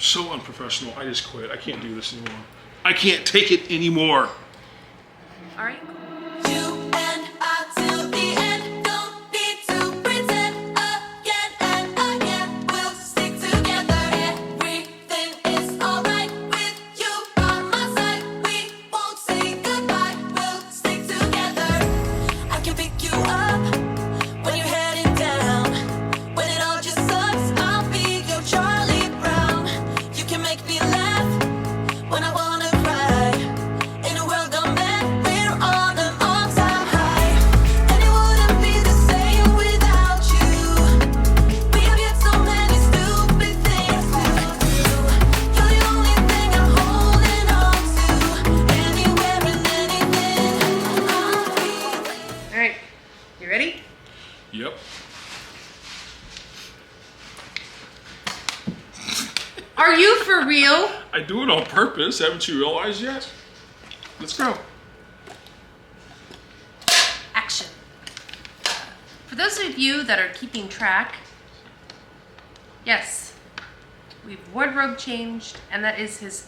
So unprofessional. I just quit. I can't do this anymore. I can't take it anymore. All right. You and I till the end, don't need to pretend again and again. We'll stick together. Everything is alright with you by my side. We won't say goodbye. We'll stick together. I can pick you up when you're heading down. When it all just sucks, I'll be your Charlie Brown. You can make me laugh when I wanna cry. In a world gone mad, we're on an all-time high. And it wouldn't be the same without you. We have yet so many stupid things to do. You're the only thing I'm holding on to. Anywhere and anything I'll be. All right. You ready? Yep. Are you for real? I do it on purpose. Haven't you realized yet? Let's go. Action. For those of you that are keeping track, yes, we've wardrobe changed, and that is his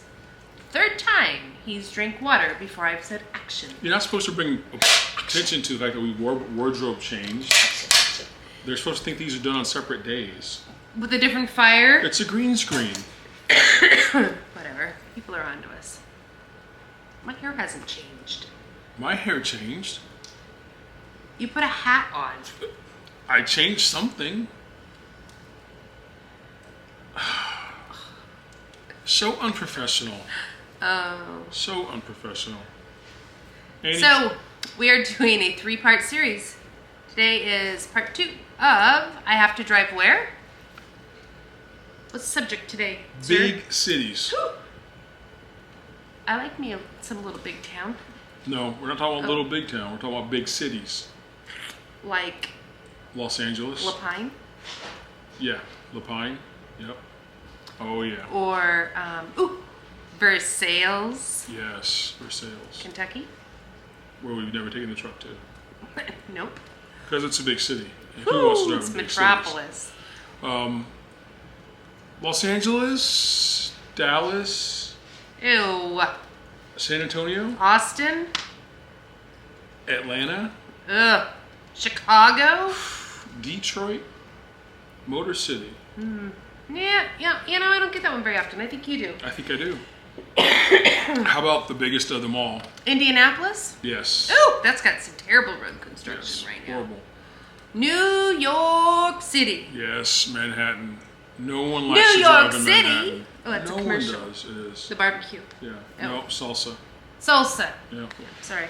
third time he's drank water before I've said action. You're not supposed to bring attention to the fact that we wardrobe changed. They're supposed to think these are done on separate days. With a different fire. It's a green screen. Whatever. People are onto us. My hair hasn't changed. My hair changed. You put a hat on. I changed something. So unprofessional. Oh. So unprofessional. Annie, So, we are doing a 3-part series. Today is part 2 of I Have to Drive Where? What's the subject today, sir? big cities. I like me some little big town. No, we're not talking about Oh. little big town. We're talking about big cities. Like Los Angeles. Lapine Yeah. Lapine. Yep. Oh yeah. or Versailles, Yes. Versailles. Kentucky. Where we've never taken the truck to. Nope. Because it's a big city. And who wants to Ooh, drive it's in big metropolis. cities? Los Angeles, Dallas, Ew. San Antonio, Austin. Atlanta, Ugh. Chicago. Detroit, Motor City. Yeah. You know, I don't get that one very often. I think you do. I think I do. How about the biggest of them all? Indianapolis. Yes. Ooh, that's got some terrible road construction Yes. right now. Horrible. New York City. Yes, Manhattan. No one likes New to drive York in City. Manhattan. Oh, that's no a commercial. one does. It is. The barbecue. Yeah. Oh. No, salsa. Salsa. Yeah. Yeah, sorry.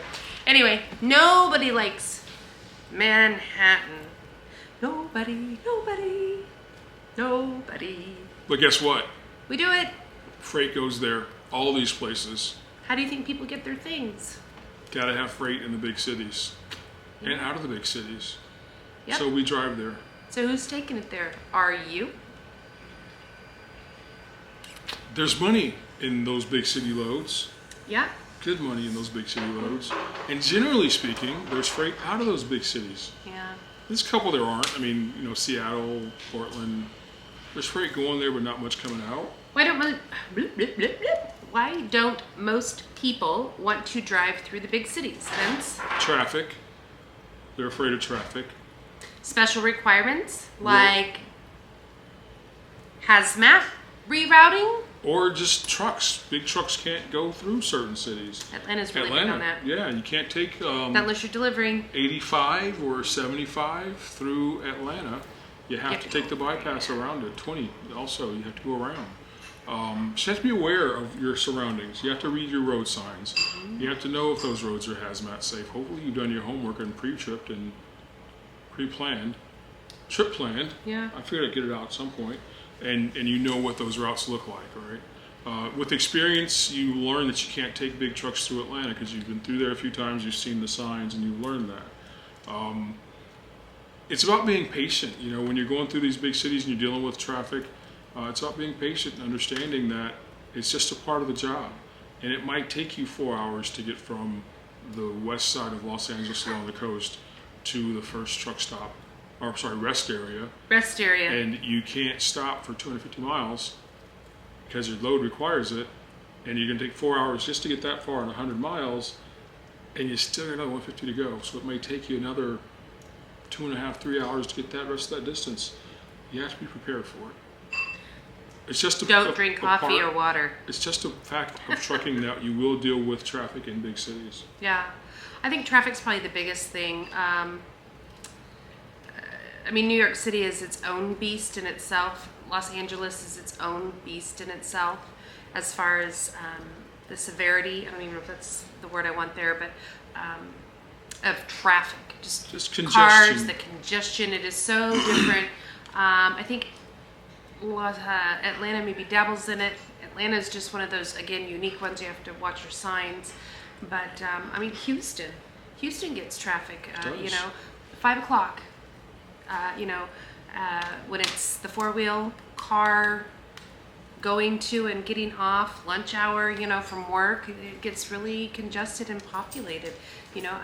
Anyway, nobody likes Manhattan. Nobody. But guess what? We do it. Freight goes there. All these places. How do you think people get their things? Gotta have freight in the big cities. And out of the big cities. Yep. So we drive there. So who's taking it there? Are you? There's money in those big city loads. Yeah. Good money in those big city loads. And generally speaking, there's freight out of those big cities. Yeah. There's a couple there aren't. I mean, you know, Seattle, Portland. There's freight going there, but not much coming out. Why don't most people want to drive through the big cities? Vince? Traffic. They're afraid of traffic. Special requirements like hazmat rerouting. Or just trucks. Big trucks can't go through certain cities. Atlanta's really big on that. Yeah, you can't take Not unless you're delivering. 85 or 75 through Atlanta. You have to take the bypass around it. 20 also, you have to go around. So you have to be aware of your surroundings. You have to read your road signs. You have to know if those roads are hazmat safe. Hopefully you've done your homework and pre-tripped and pre-planned. Trip planned. Yeah. I figured I'd get it out at some point. And you know what those routes look like, all right? With experience, you learn that you can't take big trucks through Atlanta because you've been through there a few times, you've seen the signs, and you've learned that. It's about being patient. You know, when you're going through these big cities and you're dealing with traffic, it's about being patient and understanding that it's just a part of the job. And it might take you 4 hours to get from the west side of Los Angeles along the coast to the first truck stop, or sorry, rest area. Rest area. And you can't stop for 250 miles because your load requires it, and you're going to take 4 hours just to get that far in 100 miles, and you still got another 150 to go. So it may take you another 2.5, 3 hours to get that rest of that distance. You have to be prepared for it. It's just Don't drink coffee or water. It's just a fact of trucking that you will deal with traffic in big cities. Yeah, I think traffic's probably the biggest thing. I mean, New York City is its own beast in itself. Los Angeles is its own beast in itself, as far as the severity. I don't even know if that's the word I want there, but of traffic, just congestion. cars, the congestion. It is so different. I think Atlanta maybe dabbles in it. Atlanta is just one of those, again, unique ones. You have to watch your signs. But I mean, Houston gets traffic. You know, 5 o'clock. You know, when it's the four-wheel car going to and getting off, lunch hour, you know, from work, it gets really congested and populated. You know,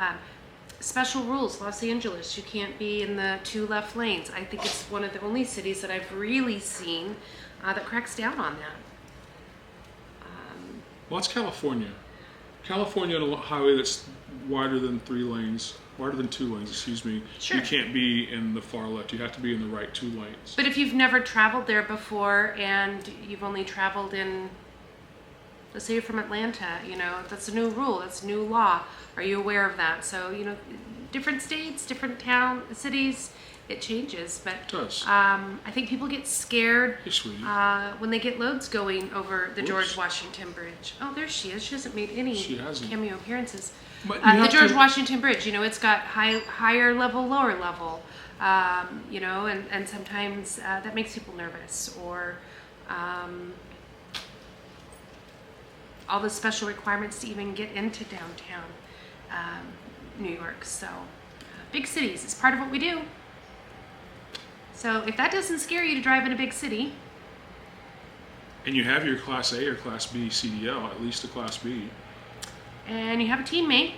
special rules, Los Angeles, you can't be in the 2 left lanes. I think it's one of the only cities that I've really seen that cracks down on that. Well, that's California. California on a highway that's wider than 2 lanes, excuse me. Sure. You can't be in the far left. You have to be in the right 2 lanes. But if you've never traveled there before and you've only traveled in, let's say you're from Atlanta, you know, that's a new rule, that's a new law. Are you aware of that? So, you know, different states, different cities, it changes. But It does. I think people get scared Hey, sweetie. when they get loads going over the George Oops. Washington Bridge. Oh, there she is. She hasn't made any She hasn't. cameo appearances. But you The have George to- Washington Bridge, you know, it's got higher level, lower level, you know, and sometimes that makes people nervous, or all the special requirements to even get into downtown New York. So big cities is part of what we do. So if that doesn't scare you to drive in a big city, And you have your Class A or Class B CDL, at least a Class B. and you have a teammate,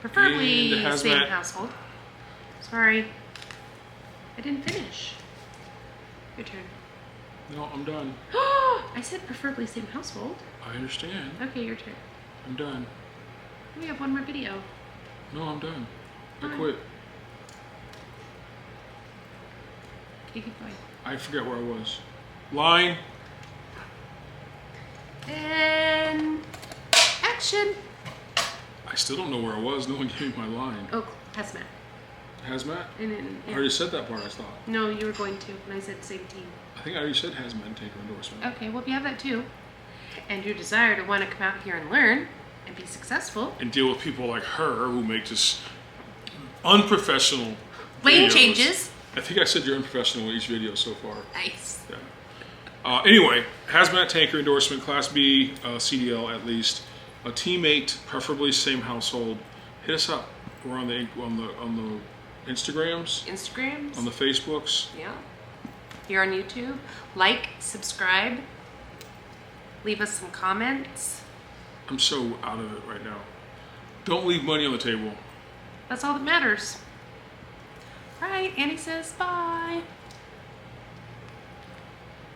preferably And a same hazmat. household. Sorry, I didn't finish. Your turn. No, I'm done. I said preferably same household. I understand. Okay, your turn. I'm done. We have one more video. No, I'm done. I Fine. quit. Okay, keep going. I forget where I was. Line. And action. I still don't know where I was. No one gave me my line. Oh, hazmat. Hazmat? And then, I already said that part, I thought. No, you were going to, and I said same team. I think I already said hazmat and taker endorsement. Okay, well, if you have that too, and your desire to want to come out here and learn and be successful, And deal with people like her who make just unprofessional lane videos. changes. I think I said you're unprofessional with each video so far. Nice. Yeah. Anyway, hazmat tanker endorsement, Class B, CDL at least. A teammate, preferably same household. Hit us up. We're on the Instagrams, Instagrams. on the Facebooks. Yeah. Here on YouTube. Like, subscribe. Leave us some comments. I'm so out of it right now. Don't leave money on the table. That's all that matters. All right, Annie says bye.